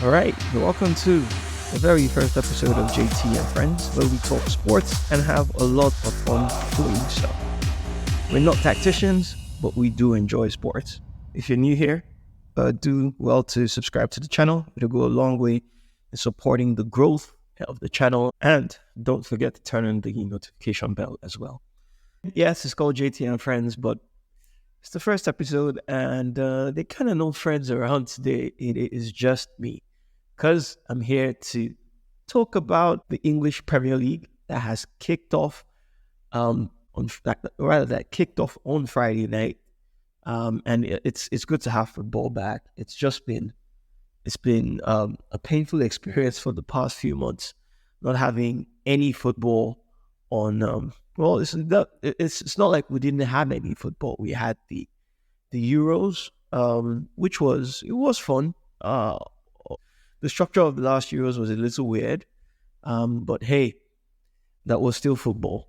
All right, welcome to the very first episode of JT and Friends, where we talk sports and have a lot of fun doing so. We're not tacticians, but we do enjoy sports. If you're new here, do well to subscribe to the channel. It'll go a long way in supporting the growth of the channel. And don't forget to turn on the notification bell as well. Yes, it's called JT and Friends, but it's the first episode, and they kind of no friends around today. It is just me, because I'm here to talk about the English Premier League that has kicked off that kicked off on Friday night. And it's good to have football back. It's been a painful experience for the past few months, not having any football on. It's not like we didn't have any football. We had the Euros, which was fun. The structure of the last Euros was a little weird, but hey, that was still football.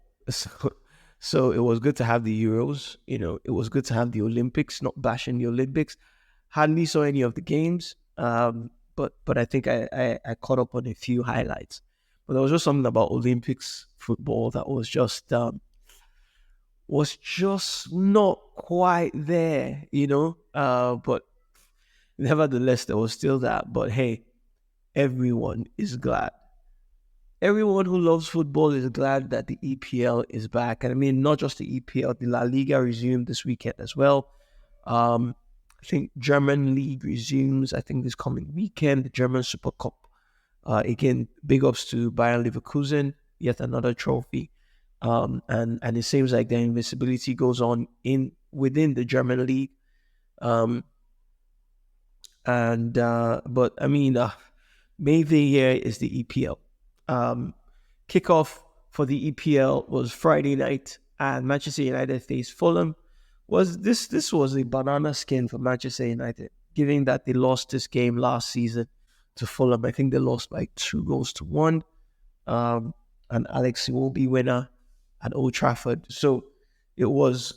So it was good to have the Euros. It was good to have the Olympics. Not bashing the Olympics. Hardly saw any of the games, but I think I caught up on a few highlights. But there was just something about Olympics football that was just not quite there, but nevertheless, there was still that. But hey, everyone is glad. Everyone who loves football is glad that the EPL is back. And I mean, not just the EPL, the La Liga resumed this weekend as well. I think German league resumes, I think, this coming weekend, the German Super Cup. Again, big ups to Bayern Leverkusen, yet another trophy. And it seems like their invincibility goes on within the German league. But I mean, main thing here is the EPL. Kickoff for the EPL was Friday night, and Manchester United faced Fulham. This was a banana skin for Manchester United, given that they lost this game last season to Fulham. I think they lost by 2-1. And Alex Iwobi winner at Old Trafford. So it was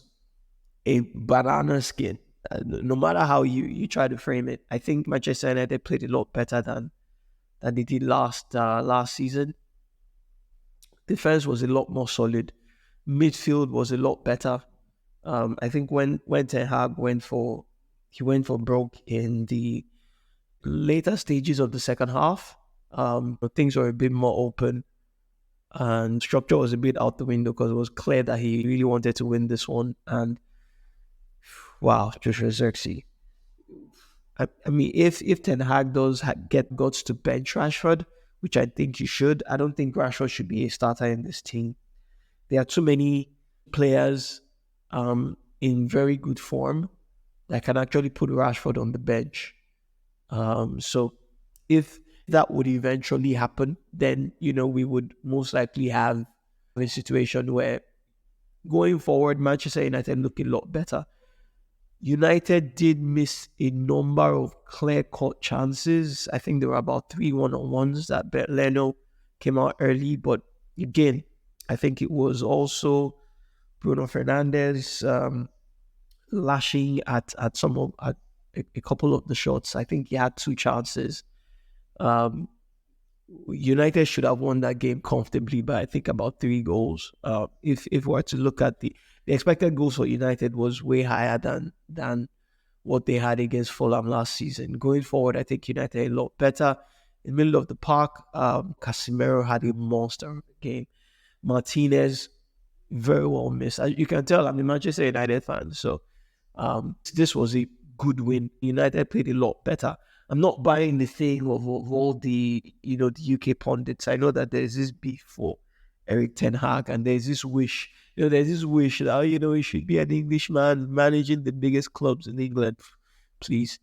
a banana skin. No matter how you try to frame it, I think Manchester United played a lot better than they did last season. Defense was a lot more solid. Midfield was a lot better. I think when Ten Hag went for broke in the later stages of the second half, but things were a bit more open and structure was a bit out the window because it was clear that he really wanted to win this one. And wow, Joshua Zirkzee. I mean, if Ten Hag does get guts to bench Rashford, which I think he should, I don't think Rashford should be a starter in this team. There are too many players in very good form that can actually put Rashford on the bench. So if that would eventually happen, then, we would most likely have a situation where going forward, Manchester United look a lot better. United did miss a number of clear-cut chances. I think there were about 3 one-on-ones that Leno came out early. But again, I think it was also Bruno Fernandes lashing at a couple of the shots. I think he had 2 chances. United should have won that game comfortably by, I think, about 3 goals. If we're to look at the expected goals for United was way higher than what they had against Fulham last season. Going forward, I think United a lot better. In the middle of the park, Casemiro had a monster game. Martinez, very well missed. As you can tell, I'm a Manchester United fan, so this was a good win. United played a lot better. I'm not buying the thing of all the the UK pundits. I know that there's this beef for Eric Ten Hag, and there's this wish that he should be an Englishman managing the biggest clubs in England, please.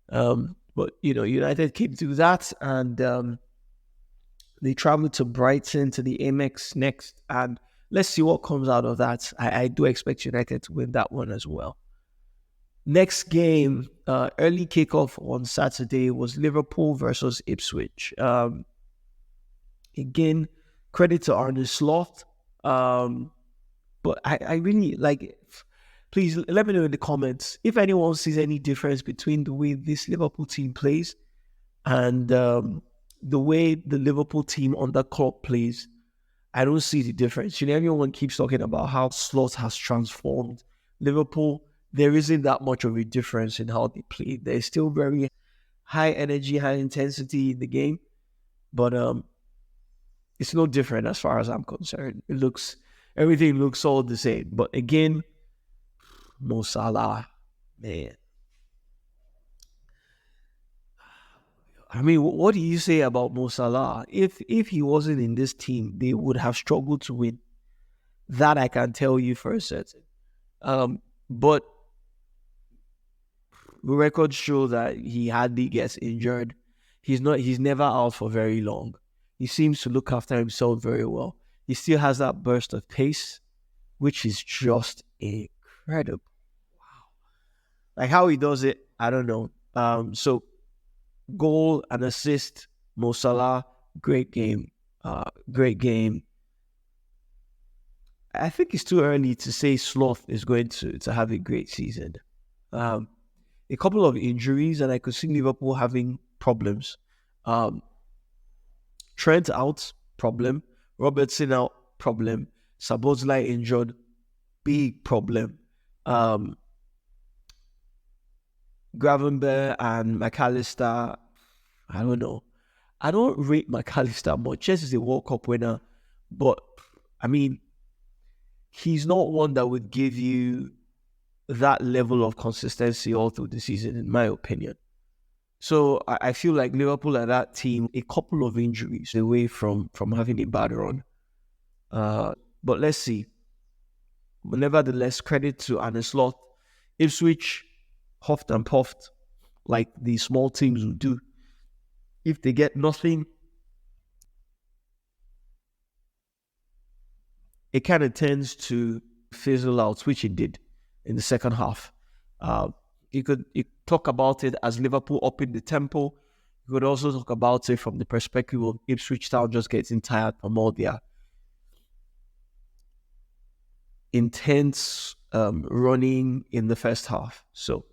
But United came through that, and they traveled to Brighton to the Amex next, and let's see what comes out of that. I do expect United to win that one as well. Next game, early kickoff on Saturday, was Liverpool versus Ipswich. Again, credit to Arne Slot. But I really like, please let me know in the comments if anyone sees any difference between the way this Liverpool team plays And the way the Liverpool team under Klopp plays, I don't see the difference. Everyone keeps talking about how Slot has transformed Liverpool. There isn't that much of a difference in how they play. There's still very high energy, high intensity in the game, but it's no different as far as I'm concerned. Everything looks all the same. But again, Mo Salah, man. I mean, what do you say about Mo Salah? If he wasn't in this team, they would have struggled to win. That I can tell you for a certain. But records show that he hardly gets injured. He's never out for very long. He seems to look after himself very well. He still has that burst of pace, which is just incredible. Wow. Like how he does it, I don't know. So goal and assist, Mo Salah, great game. Great game. I think it's too early to say Sloth is going to have a great season. A couple of injuries, and I could see Liverpool having problems. Trent out, problem. Robertson out, problem. Szoboszlai injured, big problem. Gravenberch and McAllister, I don't know. I don't rate McAllister much. Yes, he's a World Cup winner, but I mean, he's not one that would give you that level of consistency all through the season, in my opinion. So I feel like Liverpool are that team a couple of injuries away from having a bad run. But let's see. But nevertheless, credit to Arne Slot. Ipswich huffed and puffed like the small teams will do. If they get nothing, it kind of tends to fizzle out, which it did in the second half. You could talk about it as Liverpool up in the tempo. You could also talk about it from the perspective of Ipswich Town just getting tired from all their intense running in the first half. So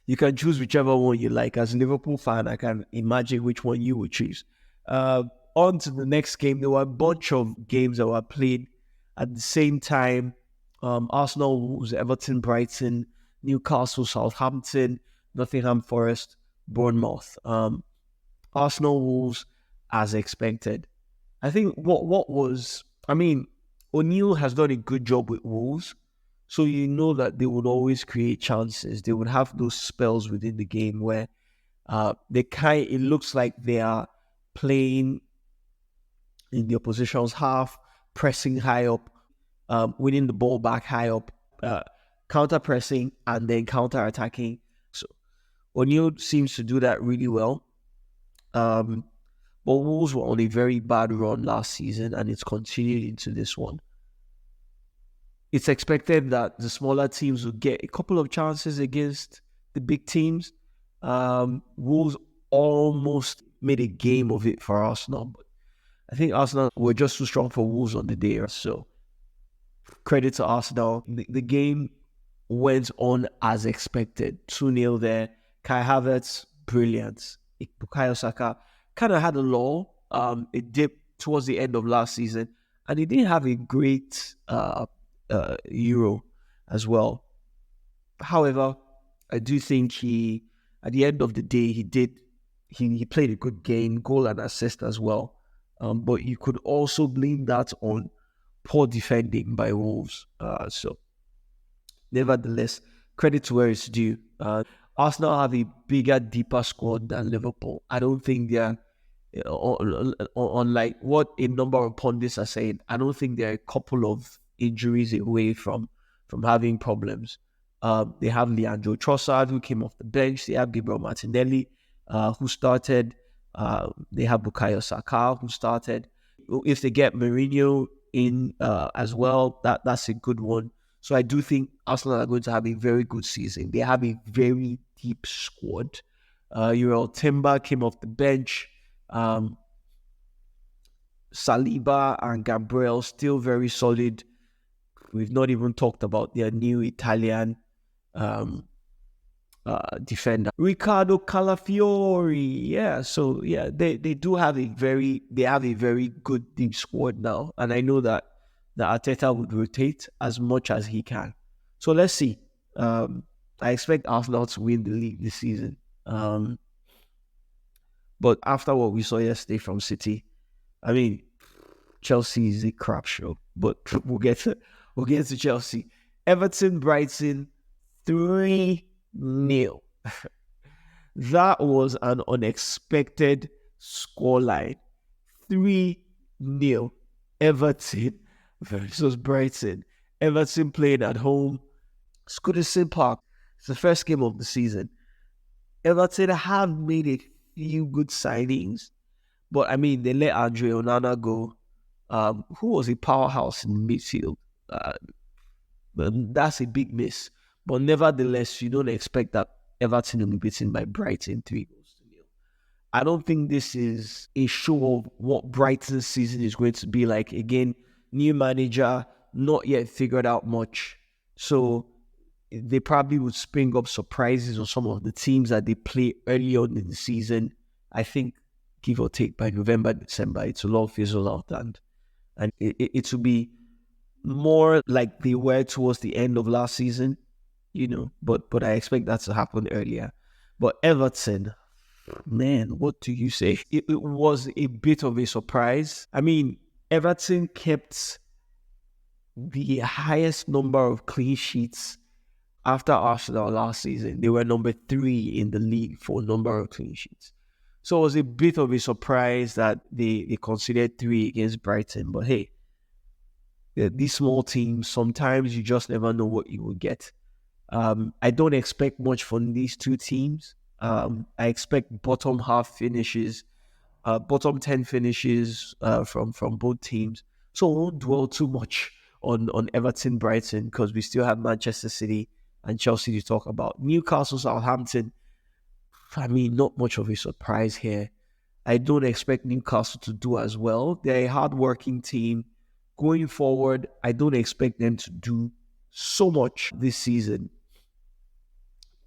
you can choose whichever one you like. As a Liverpool fan, I can imagine which one you would choose. On to the next game. There were a bunch of games that were played at the same time. Arsenal, Wolves, Everton, Brighton, Newcastle, Southampton, Nottingham Forest, Bournemouth. Arsenal, Wolves, as expected. I think O'Neill has done a good job with Wolves. So you know that they would always create chances. They would have those spells within the game where it looks like they are playing in the opposition's half, pressing high up, winning the ball back high up, counter-pressing and then counter-attacking. So O'Neill seems to do that really well. But Wolves were on a very bad run last season and it's continued into this one. It's expected that the smaller teams will get a couple of chances against the big teams. Wolves almost made a game of it for Arsenal, but I think Arsenal were just too strong for Wolves on the day. So credit to Arsenal. The game went on as expected. 2-0 there. Kai Havertz, brilliant. Bukayo Saka kind of had a lull. It dipped towards the end of last season, and he didn't have a great Euro as well. However, I do think at the end of the day, he played a good game, goal and assist as well. But you could also blame that on poor defending by Wolves. So, nevertheless, credit to where it's due. Arsenal have a bigger, deeper squad than Liverpool. I don't think they're, unlike what a number of pundits are saying, I don't think they're a couple of injuries away from having problems. They have Leandro Trossard, who came off the bench. They have Gabriel Martinelli, who started. They have Bukayo Saka, who started. If they get Mourinho in as well, that's a good one. So I do think Arsenal are going to have a very good season. They have a very deep squad. Uriel Timber came off the bench. Saliba and Gabriel still very solid. We've not even talked about their new Italian defender, Ricardo Calafiori. Yeah, so yeah, they do have a very good deep squad now, and I know that Arteta would rotate as much as he can. So let's see. I expect Arsenal to win the league this season. But after what we saw yesterday from City, I mean, Chelsea is a crap show. But we'll get to Chelsea. Everton Brighton 3-0. That was an unexpected scoreline. 3-0. Everton versus Brighton. Everton playing at home. Goodison Park. It's the first game of the season. Everton have made a few good signings, but I mean, they let Andre Onana go, who was a powerhouse in midfield. Uh, that's a big miss. But nevertheless, you don't expect that Everton will be beaten by Brighton 3-0. I don't think this is a show of what Brighton's season is going to be like. Again, new manager, not yet figured out much. So they probably would spring up surprises on some of the teams that they play early on in the season. I think, give or take, by November, December, it's will all fizzle out and it will be more like they were towards the end of last season, but I expect that to happen earlier. But Everton, man, what do you say? It was a bit of a surprise. I mean, Everton kept the highest number of clean sheets after Arsenal last season. They were number 3 in the league for number of clean sheets. So it was a bit of a surprise that they considered 3 against Brighton. But hey, these small teams, sometimes you just never know what you will get. I don't expect much from these two teams. I expect bottom 10 finishes from both teams. So we won't dwell too much on Everton, Brighton, because we still have Manchester City and Chelsea to talk about. Newcastle, Southampton, I mean, not much of a surprise here. I don't expect Newcastle to do as well. They're a hard-working team. Going forward, I don't expect them to do so much this season.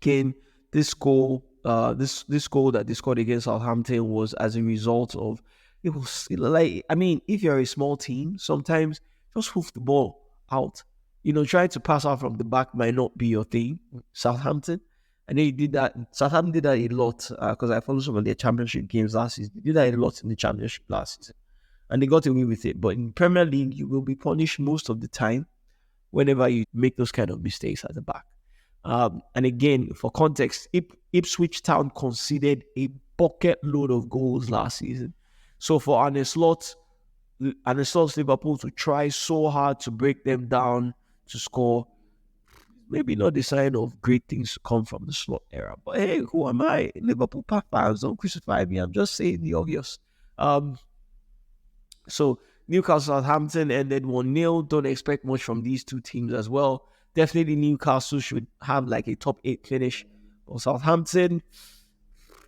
Again, this goal that they scored against Southampton was as a result of, it was like, I mean, if you're a small team, sometimes just hoof the ball out. Trying to pass out from the back might not be your thing. Southampton, and they did that. Southampton did that a lot because I followed some of their championship games last season. They did that a lot in the championship last season, and they got away with it. But in Premier League, you will be punished most of the time whenever you make those kind of mistakes at the back. And again, for context, Ipswich Town conceded a bucket load of goals last season. So for Arne Slot's Liverpool to try so hard to break them down to score, maybe not the sign of great things to come from the Slot era. But hey, who am I? Liverpool fans, don't crucify me. I'm just saying the obvious. So Newcastle Southampton ended 1-0. Don't expect much from these two teams as well. Definitely Newcastle should have like a top 8 finish. But Southampton,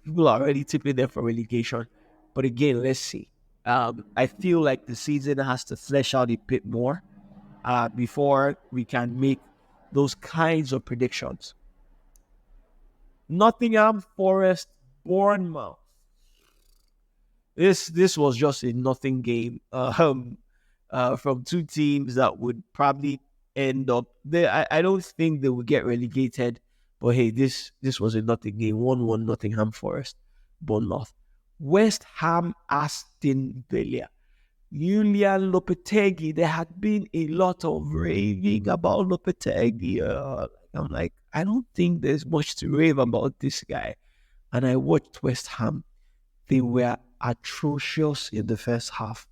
people are already tipping them for relegation. But again, let's see. I feel like the season has to flesh out a bit more before we can make those kinds of predictions. Nottingham Forest, Bournemouth. This was just a nothing game from two teams that would probably end up there. I don't think they would get relegated, but hey, this was a nothing game. 1-1 Nottingham Forest, Bournemouth. West Ham Aston Villa. Julian Lopetegui. There had been a lot of raving about Lopetegui. I'm like, I don't think there's much to rave about this guy. And I watched West Ham. They were atrocious in the first half.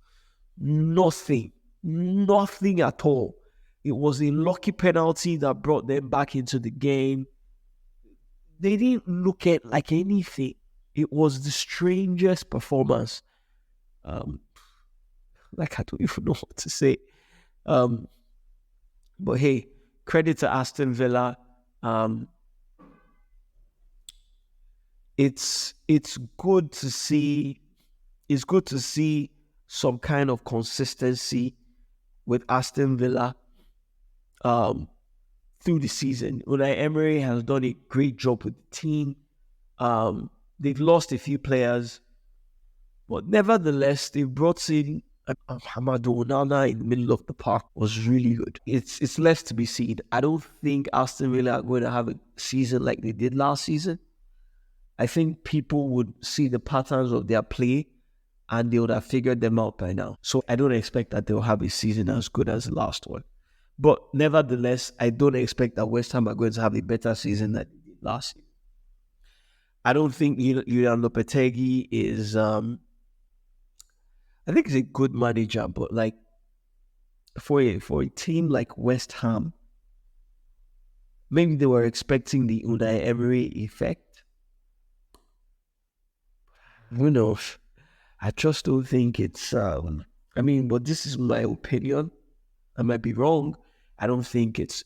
Nothing at all. It was a lucky penalty that brought them back into the game. They didn't look at like anything. It was the strangest performance. Like I don't even know what to say. But hey, credit to Aston Villa. It's good to see. It's good to see some kind of consistency with Aston Villa. through the season. Unai Emery has done a great job with the team. They've lost a few players, but nevertheless, they brought in Hamadu Onana in the middle of the park. Was really good. It's left to be seen. I don't think Aston Villa are going to have a season like they did last season. I think people would see the patterns of their play and they would have figured them out by now. So I don't expect that they'll have a season as good as the last one. But nevertheless, I don't expect that West Ham are going to have a better season than they did last season. I don't think Julian Lopetegui is... I think he's a good manager, but like for a team like West Ham, maybe they were expecting the Unai Emery effect. Who knows? I just don't think it's... but this is my opinion. I might be wrong. I don't think it's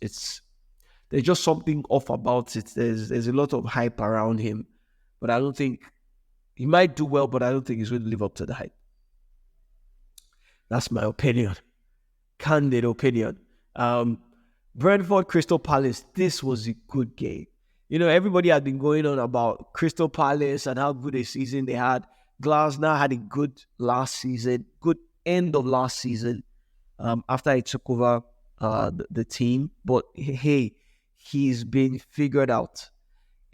there's just something off about it. There's a lot of hype around him, but I don't think he might do well, but I don't think he's going to live up to the hype. That's my opinion. Candid opinion. Brentford Crystal Palace, this was a good game. Everybody had been going on about Crystal Palace and how good a season they had. Glasner had a good last season, good end of last season after he took over the team. But hey, he's been figured out.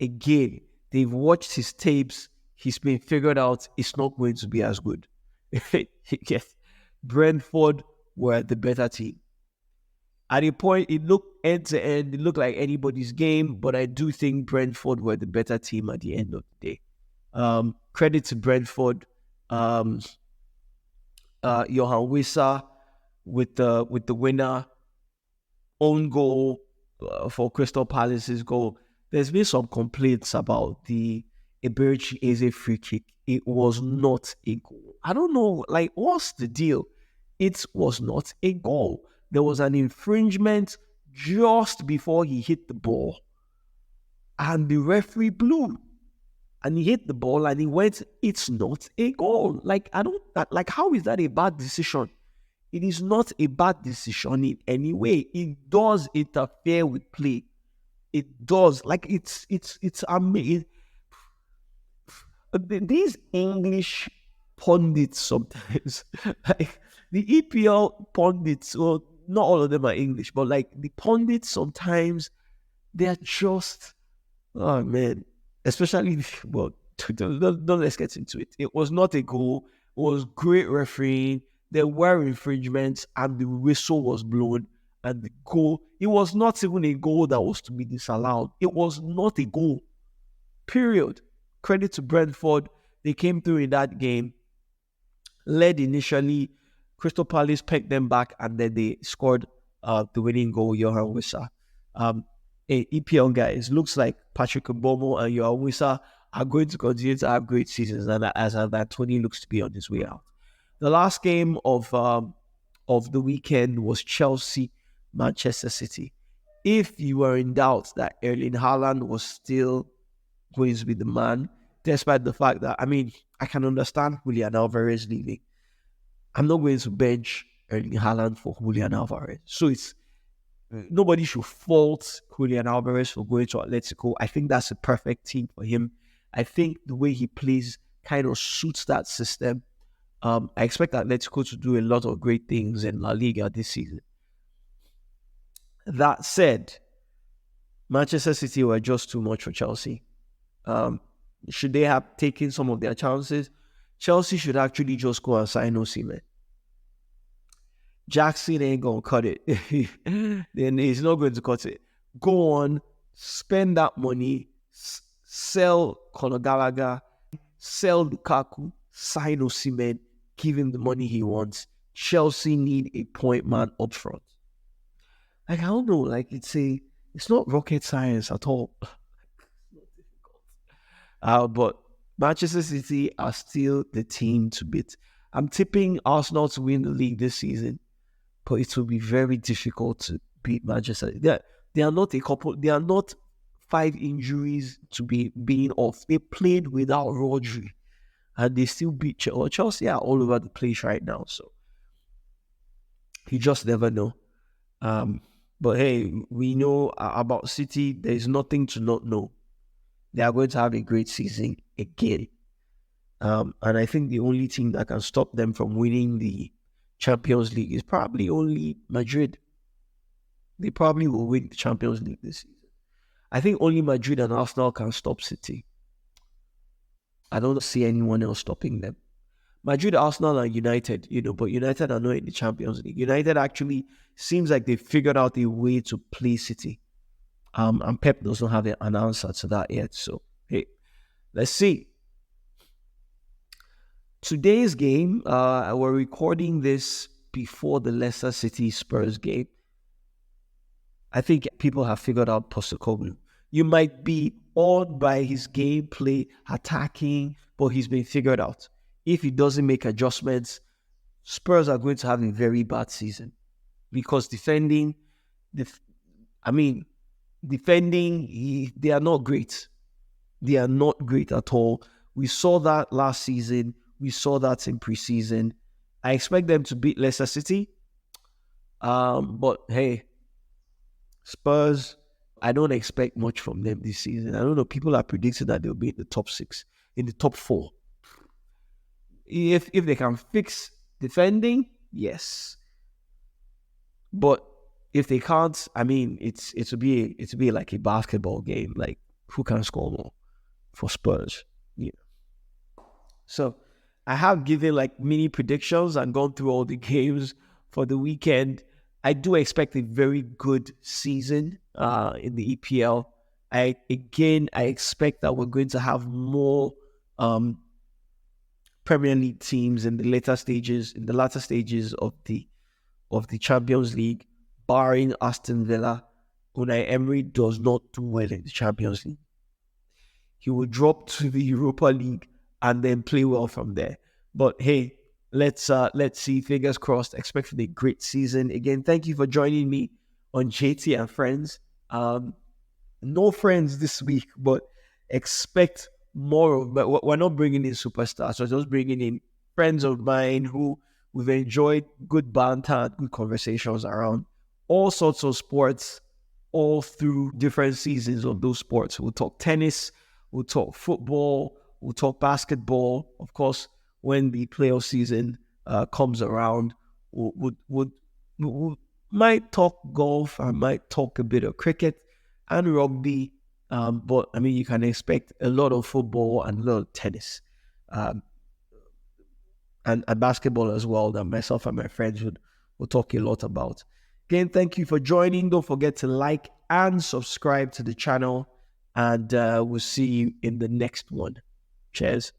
Again, they've watched his tapes. He's been figured out. It's not going to be as good. Yes, Brentford were the better team. At a point, it looked end to end. It looked like anybody's game, but I do think Brentford were the better team at the end of the day. Credit to Brentford. Johan Wissa with the winner, own goal for Crystal Palace's goal. There's been some complaints about the Eberechi Eze free kick. It was not a goal. I don't know, what's the deal? It was not a goal. There was an infringement just before he hit the ball, and the referee blew. And he hit the ball and he went, it's not a goal. How is that a bad decision? It is not a bad decision in any way. It does interfere with play. It does. It's amazing. These English pundits sometimes, the EPL pundits, well, not all of them are English, but the pundits sometimes, they're just, oh man. Especially, well, don't let's get into it. It was not a goal. It was great refereeing. There were infringements and the whistle was blown. And the goal, it was not even a goal that was to be disallowed. It was not a goal. Period. Credit to Brentford. They came through in that game. Led initially. Crystal Palace pegged them back and then they scored the winning goal, Johan Wissa. EPL guys, looks like Patrick Mbomo and Johan Wissa are going to continue to have great seasons, and as Tony looks to be on his way out. The last game of the weekend was Chelsea, Manchester City. If you were in doubt that Erling Haaland was still going to be the man, despite the fact that, I can understand Julian Alvarez leaving. I'm not going to bench Erling Haaland for Julian Alvarez. So nobody should fault Julian Alvarez for going to Atletico. I think that's a perfect team for him. I think the way he plays kind of suits that system. I expect Atletico to do a lot of great things in La Liga this season. That said, Manchester City were just too much for Chelsea. Should they have taken some of their chances? Chelsea should actually just go and sign Osimhen. Jackson ain't going to cut it. Then he's not going to cut it. Go on, spend that money, sell Conor Gallagher, sell Lukaku, sign Osimhen, give him the money he wants. Chelsea need a point man up front. I don't know, it's not rocket science at all. It's not difficult. But Manchester City are still the team to beat. I'm tipping Arsenal to win the league this season, but it will be very difficult to beat Manchester. They are not 5 injuries to be being off. They played without Rodri, and they still beat Chelsea. Chelsea are all over the place right now, so you just never know. But hey, we know about City. There's nothing to not know. They are going to have a great season again. And I think the only team that can stop them from winning the Champions League is probably only Madrid. They probably will win the Champions League this season. I think only Madrid and Arsenal can stop City. I don't see anyone else stopping them. Madrid, Arsenal, and United, but United are not in the Champions League. United actually seems like they figured out a way to play City. And Pep doesn't have an answer to that yet. So, hey, let's see. Today's game, we're recording this before the Leicester City Spurs game. I think people have figured out Postecoglou. You might be awed by his gameplay, attacking, but he's been figured out. If he doesn't make adjustments, Spurs are going to have a very bad season because defending, they are not great. They are not great at all. We saw that last season. We saw that in preseason. I expect them to beat Leicester City. But hey, Spurs, I don't expect much from them this season. I don't know. People are predicting that they'll be in the top 6, in the top 4. If they can fix defending, yes. But if they can't, it'll be like a basketball game. Like, who can score more for Spurs? So I have given like mini predictions and gone through all the games for the weekend. I do expect a very good season in the EPL. I expect that we're going to have more Premier League teams in the latter stages of the Champions League, barring Aston Villa. Unai Emery does not do well in the Champions League. He will drop to the Europa League and then play well from there. But hey, let's see. Fingers crossed. Expecting a great season. Again, thank you for joining me on JT and Friends. No friends this week, but expect more. But we're not bringing in superstars. We're just bringing in friends of mine who we've enjoyed good banter, good conversations around all sorts of sports, all through different seasons of those sports. We'll talk tennis, we'll talk football, we'll talk basketball. Of course, when the playoff season comes around, we might talk golf. I might talk a bit of cricket and rugby. But you can expect a lot of football and a lot of tennis, and basketball as well, that myself and my friends will talk a lot about. Again, thank you for joining. Don't forget to like and subscribe to the channel, and we'll see you in the next one. Cheers.